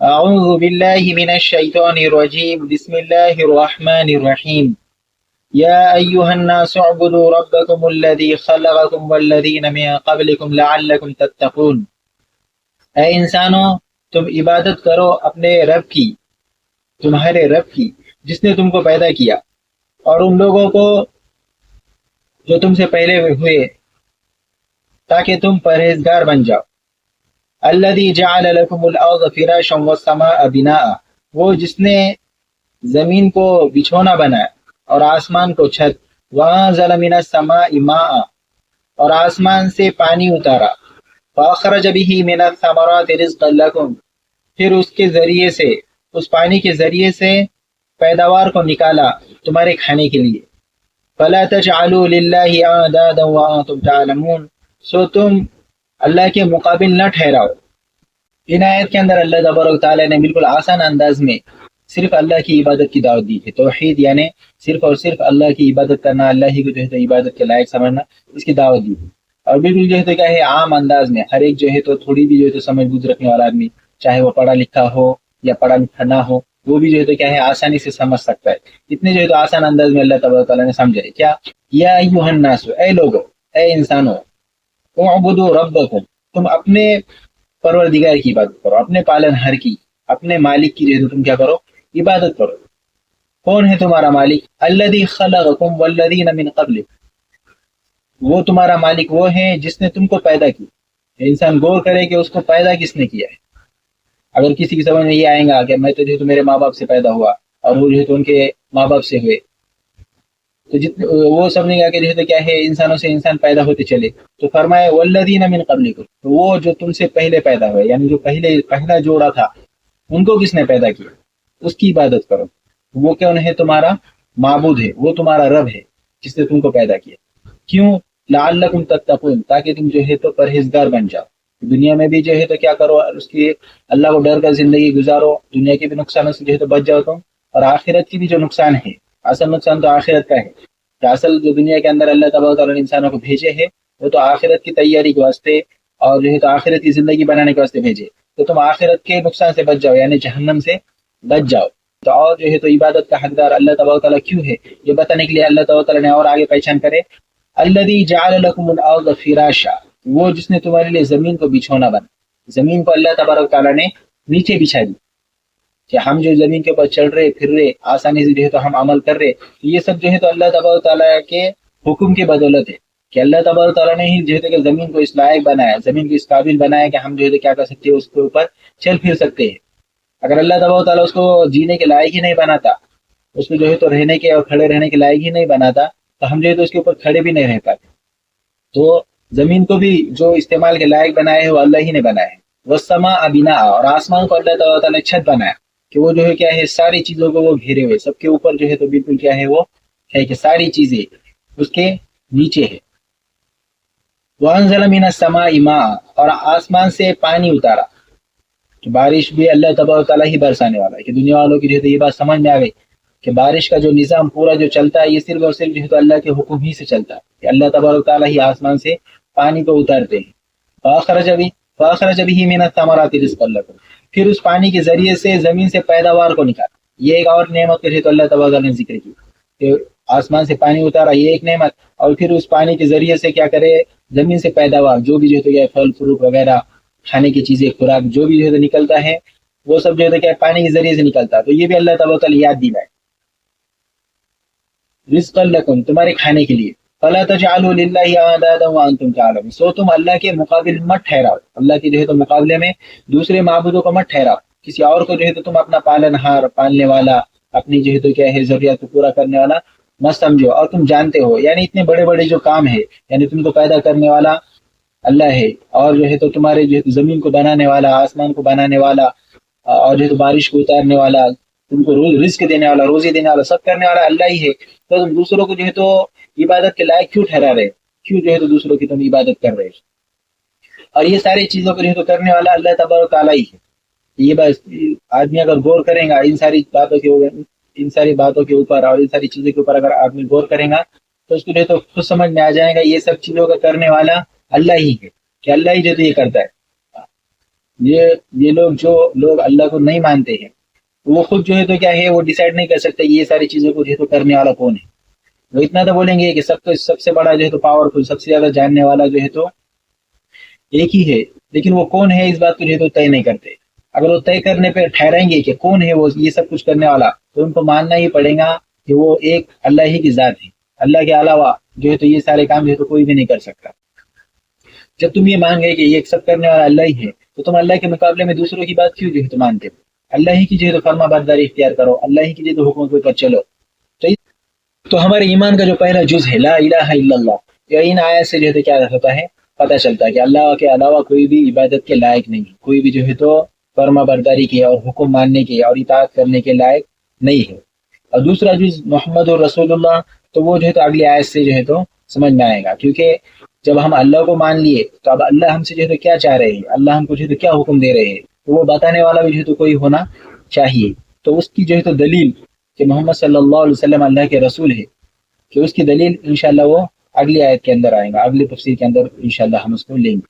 اعوذ باللہ من الشیطان الرجیم بسم اللہ الرحمن الرحیم یا ایہا الناس اعبدوا ربکم الذی خلقکم والذین من قبلکم لعلکم تتقون۔ اے انسانوں، تم عبادت کرو اپنے رب کی، تمہارے رب کی جس نے تم کو پیدا کیا، اور ان لوگوں کو جو تم سے پہلے ہوئے، تاکہ تم پرہیزگار بن جاؤ۔ الذی جعل لکم الارض فراشا والسماء بناء، وہ جس نے زمین کو بچھونا بنایا اور آسمان کو چھت۔ وانزل من السماء ماء، اور آسمان سے پانی اتارا۔ فاخرج به من الثمرات رزقا لکم، پھر اس کے ذریعے سے، اس پانی کے ذریعے سے پیداوار کو نکالا تمہارے کھانے کے لیے۔ فلا تجعلوا للہ اندادا وانتم تعلمون، سو تم اللہ کے مقابل نہ ٹھہراؤ۔ ان آیت کے اندر اللہ تبارک و تعالیٰ نے بالکل آسان انداز میں صرف اللہ کی عبادت کی دعوت دی ہے۔ توحید یعنی صرف اور صرف اللہ کی عبادت کرنا، اللہ ہی کو جو ہے تو عبادت کے لائق سمجھنا، اس کی دعوت دی ہے۔ اور بالکل جو ہے تو کیا ہے، عام انداز میں ہر ایک جو ہے تو تھوڑی بھی جو ہے تو سمجھ بوجھ رکھنے والا آدمی، چاہے وہ پڑھا لکھا ہو یا پڑھا لکھا نہ ہو، وہ بھی جو ہے تو کیا ہے آسانی سے سمجھ سکتا ہے۔ اتنے جو ہے تو آسان انداز میں اللہ تبارک و تعالیٰ نے سمجھا ہے۔ کیا؟ یا ایھا الناس، اے لوگو، اے انسانوں، اعبدوا ربکم، تم اپنے پروردگار کی عبادت کرو، اپنے پالن ہر کی، اپنے مالک کی جو ہے تم کیا کرو، عبادت کرو۔ کون ہے تمہارا مالک؟ الذی خلقکم والذین من قبلکم، وہ تمہارا مالک وہ ہے جس نے تم کو پیدا کی۔ انسان غور کرے کہ اس کو پیدا کس نے کیا ہے۔ اگر کسی کی سمجھ میں یہ آئے گا کہ میں تو جو ہے تو میرے ماں باپ سے پیدا ہوا اور وہ جو ہے تو ان کے ماں باپ سے ہوئے، تو وہ سمجھے گا کہ جو ہے تو کیا ہے انسانوں سے انسان پیدا ہوتے چلے۔ تو فرمایا والذین من قبلکم، تو وہ جو تم سے پہلے پیدا ہوئے، یعنی جو پہلا جوڑا تھا، ان کو کس نے پیدا کیا، اس کی عبادت کرو۔ وہ کون ہے؟ تمہارا معبود ہے، وہ تمہارا رب ہے جس نے تم کو پیدا کیا۔ کیوں؟ لعلکم تتقون، تاکہ تم جو ہے تو پرہیزگار بن جاؤ۔ دنیا میں بھی جو ہے تو کیا کرو، اس کی اللہ کو ڈر کر زندگی گزارو، دنیا کے بھی نقصانوں سے جو ہے تو بچ جاؤ تم، اور آخرت کی بھی جو نقصان ہے، اصل نقصان تو آخرت کا ہے۔ کہ اصل جو دنیا کے اندر اللہ تبارک و تعالیٰ نے انسانوں کو بھیجے ہے، وہ تو آخرت کی تیاری کے واسطے اور جو ہے تو آخرت کی زندگی بنانے کے واسطے بھیجے، تو تم آخرت کے نقصان سے بچ جاؤ، یعنی جہنم سے بچ جاؤ۔ تو اور جو ہے تو عبادت کا حقدار اللہ تبارک و تعالیٰ کیوں ہے، یہ بتانے کے لیے اللہ تبارک و تعالیٰ نے اور آگے پہچان کرے، الذی جعل لکم الارض فراشا، وہ جس نے تمہارے لیے زمین کو بچھونا بنا۔ زمین کو اللہ تبارک و تعالیٰ نے نیچے بچھا دی، کہ ہم جو زمین کے اوپر چل رہے پھر رہے، آسانی سے جو ہے تو ہم عمل کر رہے، یہ سب جو ہے تو اللہ تبارک و تعالیٰ کے حکم کی بدولت ہے، کہ اللہ تبارک و تعالیٰ نے ہی جو ہے تو کہ زمین کو اس لائق بنایا، زمین کو اس قابل بنایا کہ ہم جو ہے تو کیا کر سکتے ہیں، اس کے اوپر چل پھر سکتے ہیں۔ اگر اللہ تبارک و تعالیٰ اس کو جینے کے لائق ہی نہیں بناتا، اس کو جو ہے تو رہنے کے اور کھڑے رہنے کے لائق ہی نہیں بناتا، تو ہم جو ہے تو اس کے اوپر کھڑے بھی نہیں رہ پاتے۔ تو زمین کو بھی جو استعمال کے لائق بنایا ہے وہ اللہ ہی نے بنایا ہے۔ والسماء بناء، اور آسمان کو اللہ تعالیٰ نے چھت بنایا، کہ وہ جو ہے کیا ہے ساری چیزوں کو وہ گھیرے ہوئے، سب کے اوپر جو ہے تو بالکل کیا ہے، وہ ہے کہ ساری چیزیں اس کے نیچے ہے۔ وانزل من السماء ماء، اور آسمان سے پانی اتارا، کہ بارش بھی اللہ تبارک و تعالیٰ ہی برسانے والا ہے۔ کہ دنیا والوں کی جو ہے تو یہ بات سمجھ میں آ گئی کہ بارش کا جو نظام پورا جو چلتا ہے، یہ صرف اور صرف جو ہے تو اللہ کے حکم ہی سے چلتا ہے، کہ اللہ تبارک و تعالیٰ ہی آسمان سے پانی کو اتارتے ہیں۔ فاخرج به من الثمرات رزقا لکم، پھر اس پانی کے ذریعے سے زمین سے پیداوار کو نکالا۔ یہ ایک اور نعمت جو ہے تو اللہ تبارک و تعالیٰ نے ذکر کی، کہ آسمان سے پانی اتارا، یہ ایک نعمت، اور پھر اس پانی کے ذریعے سے کیا کرے، زمین سے پیداوار جو بھی جو ہے تو کیا پھل فروٹ وغیرہ، کھانے کی چیزیں، خوراک جو بھی جو ہے تو نکلتا ہے، وہ سب جو ہے تو کیا پانی کے ذریعے سے نکلتا ہے۔ تو یہ بھی اللہ تبارک و تعالیٰ یاد دلائے، رزقا لکم، تمہارے کھانے کے لیے۔ فلا تجعلوا للہ اندادا وانتم تعلمون، سو تم اللہ کے مقابل مت ٹھہراؤ، اللہ کے جو ہے تو مقابلے میں دوسرے معبودوں کو مت ٹھہراؤ، کسی اور کو جو ہے تو تم اپنا پالن ہار، پالنے والا، اپنی جو ہے تو کیا ہے ضروریات کو پورا کرنے والا مت سمجھو۔ اور تم جانتے ہو، یعنی اتنے بڑے بڑے جو کام ہے، یعنی تم کو پیدا کرنے والا اللہ ہے، اور جو ہے تو تمہارے جو ہے تو زمین کو بنانے والا، آسمان کو بنانے والا، اور جو ہے تو بارش کو اتارنے والا، تم کو رزق دینے والا، روزی دینے والا، سب کرنے والا اللہ ہی ہے۔ تو تم دوسروں کو جو ہے تو عبادت کے لائق کیوں ٹھہرا رہے، کیوں جو ہے تو دوسروں کی تم عبادت کر رہے؟ اور یہ ساری چیزوں کو جو ہے تو کرنے والا اللہ تبارک و تعالیٰ ہی ہے۔ یہ بس آدمی اگر غور کرے گا ان ساری باتوں کے اوپر اور ان ساری چیزوں کے اوپر اگر آدمی غور کرے گا، تو اس کو جو ہے تو خود سمجھ میں آ جائے گا یہ سب چیزوں کا کرنے والا اللہ ہی ہے، کہ اللہ ہی جو تو یہ کرتا ہے۔ یہ لوگ اللہ کو نہیں مانتے ہیں، وہ خود جو ہے تو کیا ہے، وہ ڈیسائیڈ نہیں کر سکتے یہ ساری چیزوں کو جو ہے تو کرنے والا کون ہے۔ وہ اتنا تو بولیں گے کہ سب سے بڑا جو ہے تو پاورفل، سب سے زیادہ جاننے والا جو ہے تو ایک ہی ہے، لیکن وہ کون ہے اس بات کو جو ہے تو طے نہیں کرتے۔ اگر وہ طے کرنے پہ ٹھہرائیں گے کہ کون ہے وہ یہ سب کچھ کرنے والا، تو ان کو ماننا ہی پڑے گا کہ وہ ایک اللہ ہی کی ذات ہے، اللہ کے علاوہ جو ہے تو یہ سارے کام جو ہے تو کوئی بھی نہیں کر سکتا۔ جب تم یہ مان گئے کہ یہ سب کرنے والا اللہ ہی ہے، تو تم اللہ کے مقابلے میں دوسروں کی بات کیوں جو ہے تو مانتے ہو؟ اللہ ہی کی جو ہے تو فرما برداری اختیار کرو، اللہ ہی کی جو ہے تو حکم کے اوپر چلو۔ تو ہمارے ایمان کا جو پہلا جز ہے لا الہ الا اللہ، ان آیت سے جو ہے تو کیا ہوتا ہے، پتہ چلتا ہے کہ اللہ کے علاوہ کوئی بھی عبادت کے لائق نہیں، کوئی بھی جو ہے تو فرما برداری کے اور حکم ماننے کے اور اطاعت کرنے کے لائق نہیں ہے۔ اور دوسرا جز محمد رسول اللہ، تو وہ جو ہے تو اگلی آیت سے جو ہے تو سمجھ میں آئے گا، کیونکہ جب ہم اللہ کو مان لیے تو اب اللہ ہم سے جو ہے تو کیا چاہ رہے ہیں، اللہ ہم کو جو ہے تو کیا حکم دے رہے ہیں، تو وہ بتانے والا بھی جو ہے تو کوئی ہونا چاہیے۔ تو اس کی جو ہے تو دلیل کہ محمد صلی اللہ علیہ وسلم اللہ کے رسول ہے، کہ اس کی دلیل انشاءاللہ وہ اگلی آیت کے اندر آئے گا، اگلی تفسیر کے اندر انشاءاللہ ہم اس کو لیں گے۔